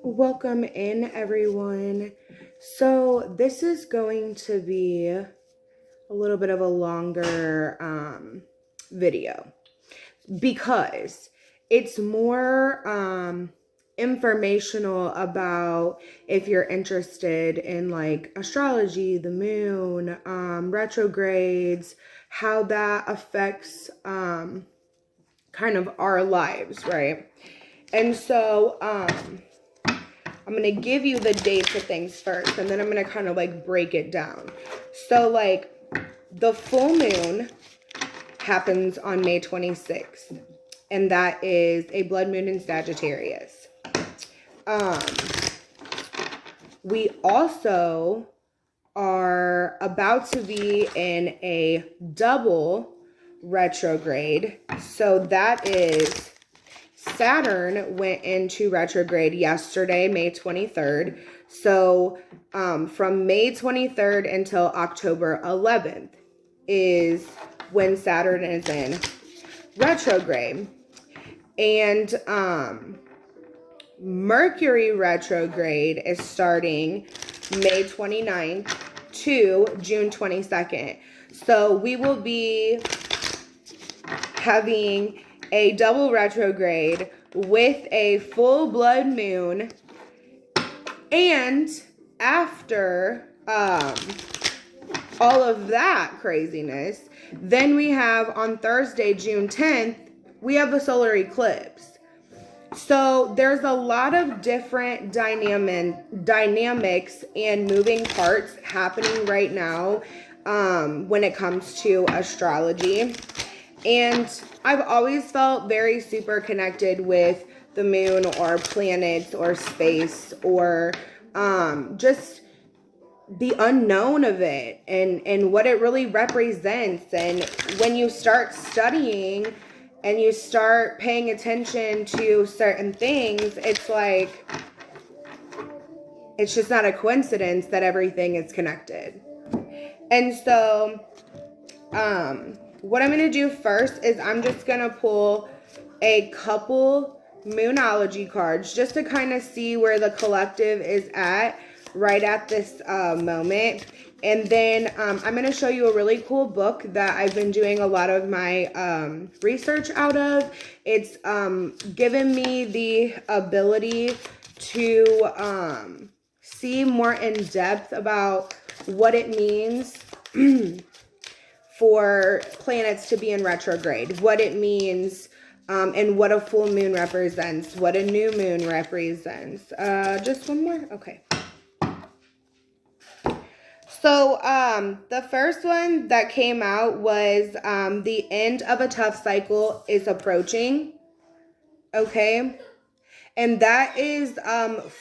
Welcome in, everyone. So this is going to be a little bit of a longer video because it's more informational about if you're interested in like astrology, the moon, retrogrades, how that affects kind of our lives, right? And so I'm going to give you the dates of things first, and then I'm going to kind of like break it down. So like the full moon happens on May 26th, and that is a blood moon in Sagittarius. We also are about to be in a double retrograde. So that is Saturn went into retrograde yesterday, May 23rd. So from May 23rd until October 11th is when Saturn is in retrograde. And Mercury retrograde is starting May 29th to June 22nd. So we will be having a double retrograde with a full blood moon, and after all of that craziness, then we have on Thursday, June 10th, we have a solar eclipse. So there's a lot of different dynamics and moving parts happening right now when it comes to astrology. And I've always felt very super connected with the moon or planets or space or just the unknown of it and what it really represents. And when you start studying and you start paying attention to certain things, it's like, it's just not a coincidence that everything is connected. And so, what I'm going to do first is I'm just going to pull a couple moonology cards just to kind of see where the collective is at right at this moment. And then I'm going to show you a really cool book that I've been doing a lot of my research out of. It's given me the ability to see more in depth about what it means for planets to be in retrograde, what it means, and what a full moon represents, what a new moon represents. Just one more? Okay. So, the first one that came out was the end of a tough cycle is approaching. Okay. And that is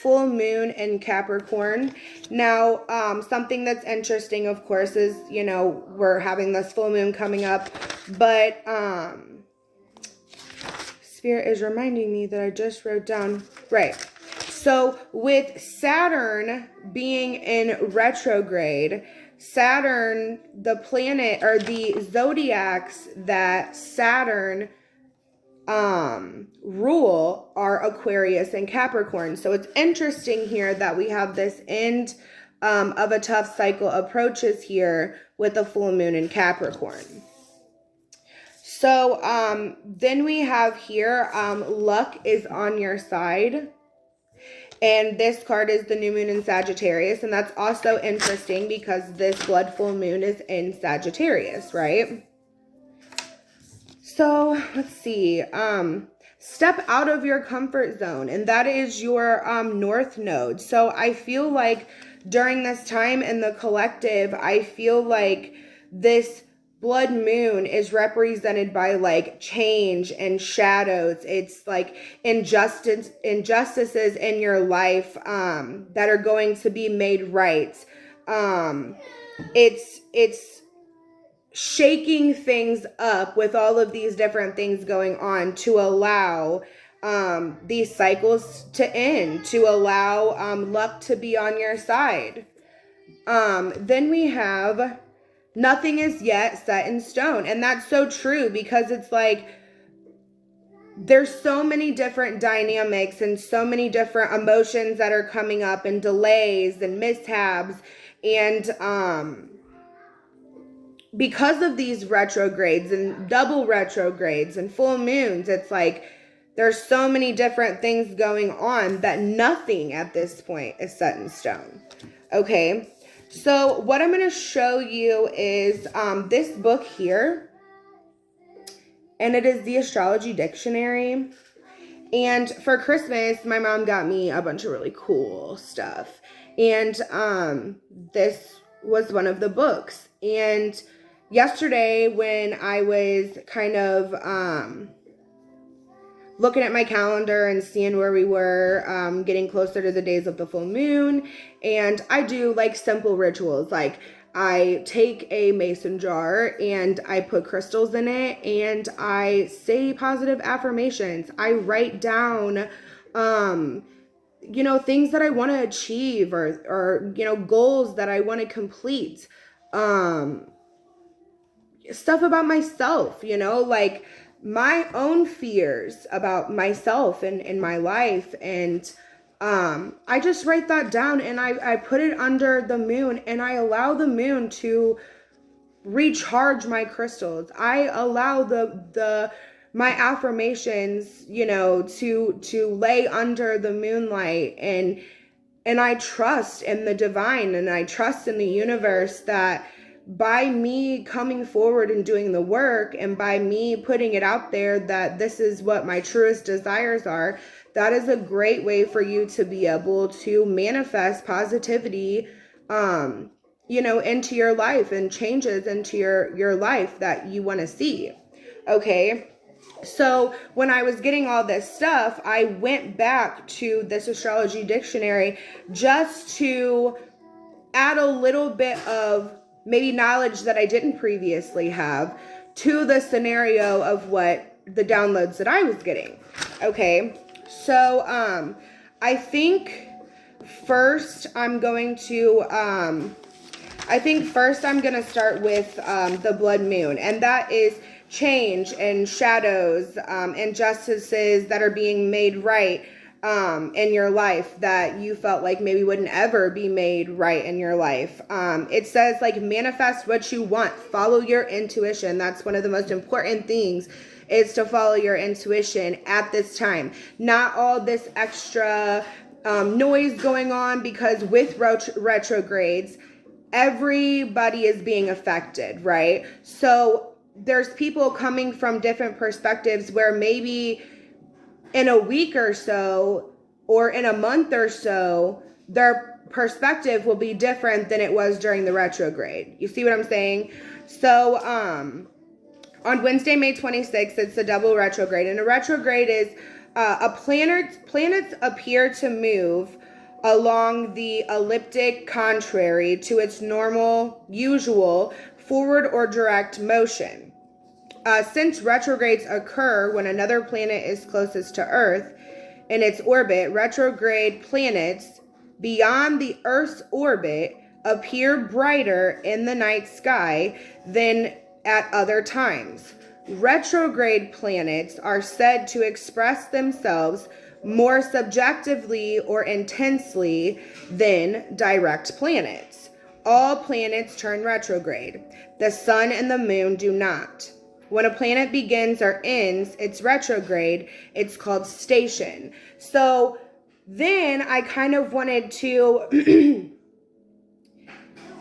full moon in Capricorn. Now, something that's interesting, of course, is, you know, we're having this full moon coming up. But Spirit is reminding me that I just wrote down. Right. So with Saturn being in retrograde, Saturn, the planet or the zodiacs that Saturn rule are Aquarius and Capricorn. So it's interesting here that we have this end of a tough cycle approaches here with a full moon in Capricorn. So then we have here luck is on your side. And this card is the new moon in Sagittarius. And that's also interesting because this blood full moon is in Sagittarius, right? So let's see, step out of your comfort zone, and that is your north node. So I feel like during this time in the collective, I feel like this blood moon is represented by like change and shadows. It's like injustices in your life that are going to be made right. It's shaking things up with all of these different things going on to allow these cycles to end, to allow luck to be on your side. Then we have nothing is yet set in stone. And that's so true because it's like there's so many different dynamics and so many different emotions that are coming up, and delays and mishaps, and because of these retrogrades and double retrogrades and full moons, it's like there's so many different things going on that nothing at this point is set in stone. Okay, so what I'm going to show you is this book here, and it is the Astrology Dictionary. And for Christmas, my mom got me a bunch of really cool stuff, and this was one of the books. And yesterday, when I was kind of looking at my calendar and seeing where we were, getting closer to the days of the full moon, and I do like simple rituals. Like, I take a mason jar and I put crystals in it, and I say positive affirmations. I write down, you know, things that I want to achieve, or, you know, goals that I want to complete. Stuff about myself, you know, like my own fears about myself and in my life. And I just write that down, and I put it under the moon, and I allow the moon to recharge my crystals. I allow my affirmations, you know, to lay under the moonlight, and I trust in the divine, and I trust in the universe that by me coming forward and doing the work, and by me putting it out there that this is what my truest desires are, that is a great way for you to be able to manifest positivity, you know, into your life, and changes into your life that you want to see. Okay. So when I was getting all this stuff, I went back to this Astrology Dictionary just to add a little bit of maybe knowledge that I didn't previously have to the scenario of what the downloads that I was getting. Okay, so I think first I'm going to start with the blood moon, and that is change and shadows, injustices that are being made right in your life that you felt like maybe wouldn't ever be made right in your life. It says, like, manifest what you want, follow your intuition. That's one of the most important things, is to follow your intuition at this time. Not all this extra noise going on, because with retrogrades, everybody is being affected, right? So there's people coming from different perspectives where maybe in a week or so, or in a month or so, their perspective will be different than it was during the retrograde. You see what I'm saying? So, on Wednesday, May 26th, it's a double retrograde. And a retrograde is planets appear to move along the elliptic contrary to its normal, usual, forward or direct motion. Since retrogrades occur when another planet is closest to Earth in its orbit, retrograde planets beyond the Earth's orbit appear brighter in the night sky than at other times. Retrograde planets are said to express themselves more subjectively or intensely than direct planets. All planets turn retrograde. The sun and the moon do not. When a planet begins or ends its retrograde, it's called station. So then I kind of wanted to,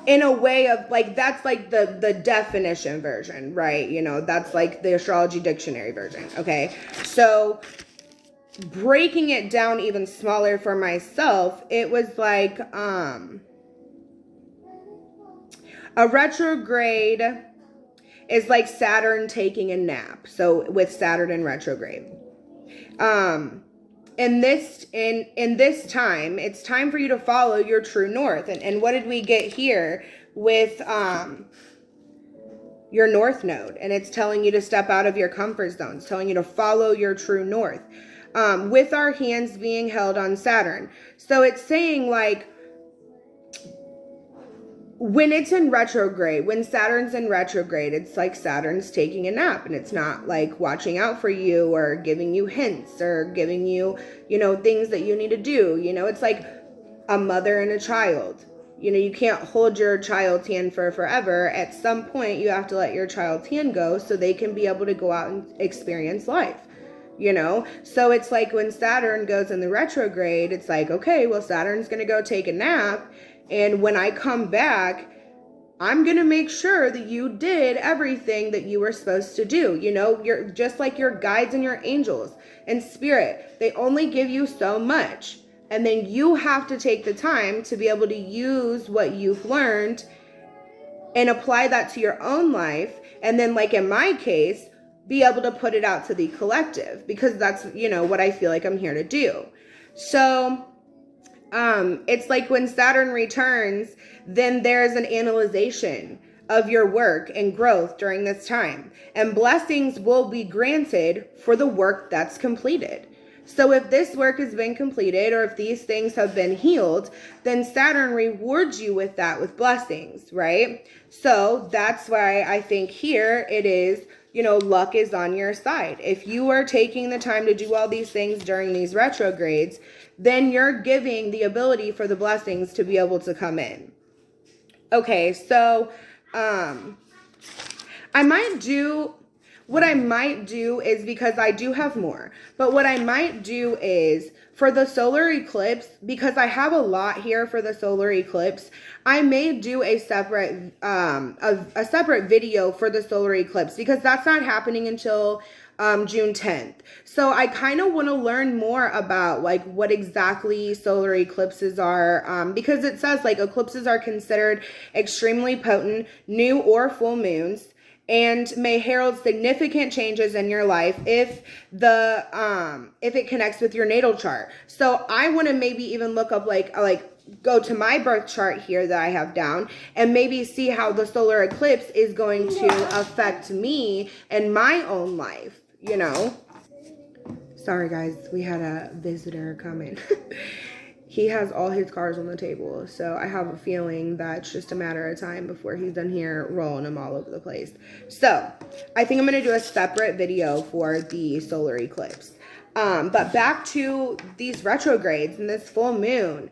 in a way of like, that's like the definition version, right? You know, that's like the Astrology Dictionary version. Okay. So breaking it down even smaller for myself, it was like, a retrograde is like Saturn taking a nap. So with Saturn in retrograde, in this time, it's time for you to follow your true north. And what did we get here with your north node? And it's telling you to step out of your comfort zone. It's telling you to follow your true north, with our hands being held on Saturn. So it's saying, like, when it's in retrograde, when Saturn's in retrograde, it's like Saturn's taking a nap, and it's not like watching out for you or giving you hints or giving you, things that you need to do. It's like a mother and a child. You can't hold your child's hand for forever. At some point, you have to let your child's hand go so they can be able to go out and experience life. So it's like when Saturn goes in the retrograde, it's like, okay, well, Saturn's going to go take a nap. And when I come back, I'm going to make sure that you did everything that you were supposed to do. You're just like your guides and your angels and spirit. They only give you so much. And then you have to take the time to be able to use what you've learned and apply that to your own life. And then, like in my case, be able to put it out to the collective, because that's, what I feel like I'm here to do. So it's like when Saturn returns, then there's an analyzation of your work and growth during this time, and blessings will be granted for the work that's completed. So if this work has been completed, or if these things have been healed, then Saturn rewards you with that, with blessings, right? So that's why I think here it is, luck is on your side. If you are taking the time to do all these things during these retrogrades, then you're giving the ability for the blessings to be able to come in. Okay, so what I might do is, because I do have more, but what I might do is for the solar eclipse, because I have a lot here for the solar eclipse, I may do a separate video for the solar eclipse, because that's not happening until June 10th. So I kind of want to learn more about like what exactly solar eclipses are, because it says like eclipses are considered extremely potent new or full moons, and may herald significant changes in your life if it connects with your natal chart. So I want to maybe even look up like go to my birth chart here that I have down, and maybe see how the solar eclipse is going to affect me and my own life, Sorry guys, we had a visitor come in. He has all his cards on the table, so I have a feeling that it's just a matter of time before he's done here rolling them all over the place. So I think I'm going to do a separate video for the solar eclipse. But back to these retrogrades and this full moon.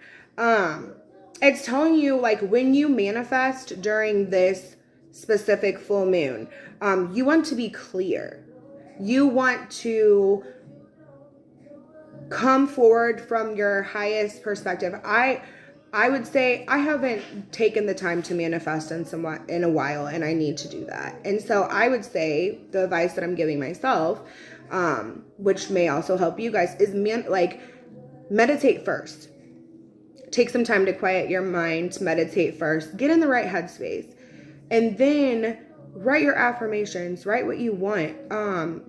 It's telling you, like, when you manifest during this specific full moon, you want to be clear. You want to come forward from your highest perspective. I would say I haven't taken the time to manifest in a while, and I need to do that. And so I would say the advice that I'm giving myself, which may also help you guys, is meditate first. Take some time to quiet your mind, meditate first, get in the right headspace, and then write your affirmations, write what you want.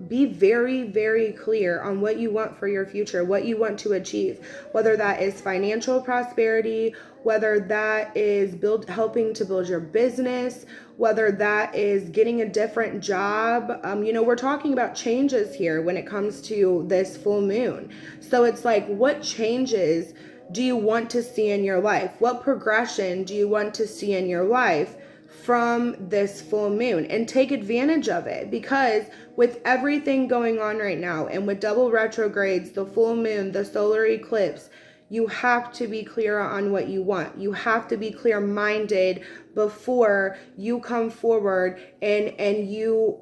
Be very, very clear on what you want for your future, what you want to achieve, whether that is financial prosperity, whether that is helping to build your business, whether that is getting a different job. We're talking about changes here when it comes to this full moon. So it's like, what changes do you want to see in your life? What progression do you want to see in your life from this full moon? And take advantage of it, because with everything going on right now, and with double retrogrades, the full moon, the solar eclipse, you have to be clear on what you want. You have to be clear-minded before you come forward and you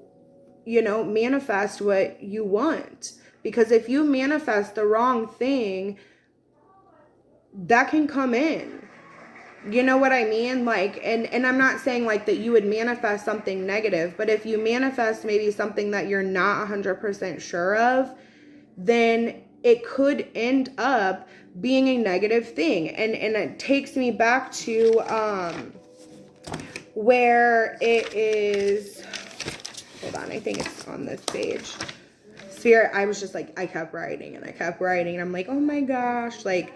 manifest what you want. Because if you manifest the wrong thing, that can come in. You know what I mean? Like, and I'm not saying like that you would manifest something negative, but if you manifest maybe something that you're not 100% sure of, then it could end up being a negative thing. And it takes me back to where it is, hold on, I think it's on this page. Spirit, I was just like, I kept writing and I'm like, oh my gosh, like,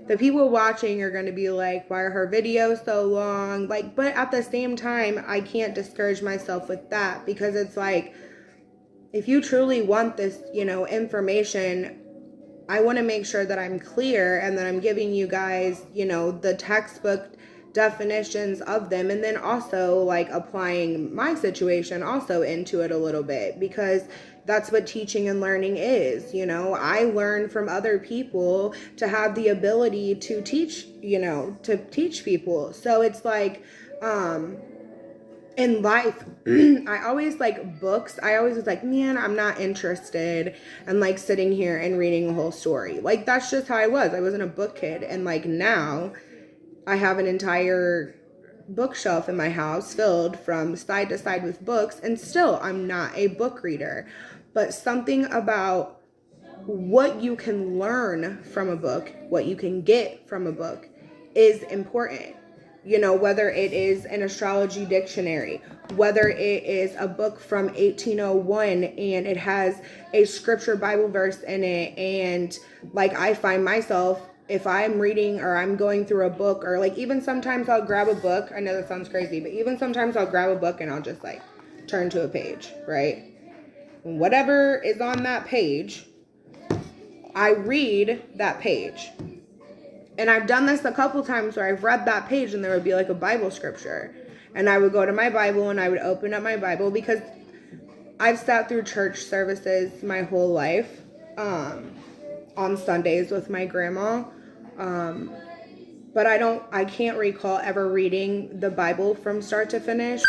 the people watching are going to be like, why are her videos so long? Like, but at the same time, I can't discourage myself with that, because it's like, if you truly want this, information, I want to make sure that I'm clear and that I'm giving you guys, the textbook definitions of them, and then also like applying my situation also into it a little bit, because that's what teaching and learning is. You know, I learn from other people to have the ability to teach, you know, to teach people. So it's like, in life, I always like books. I always was like, man, I'm not interested in like sitting here and reading a whole story. Like, that's just how I was. I wasn't a book kid. And like now I have an entire bookshelf in my house filled from side to side with books, and still I'm not a book reader. But something about what you can learn from a book, what you can get from a book is important. You know, whether it is an astrology dictionary, whether it is a book from 1801 and it has a scripture Bible verse in it. And like, I find myself, if I'm reading or I'm going through a book, or like even sometimes I'll grab a book. I know that sounds crazy, but even sometimes I'll grab a book and I'll just like turn to a page, right? And whatever is on that page, I read that page. And I've done this a couple times where I've read that page and there would be like a Bible scripture. And I would go to my Bible and I would open up my Bible, because I've sat through church services my whole life, on Sundays with my grandma. But I can't recall ever reading the Bible from start to finish.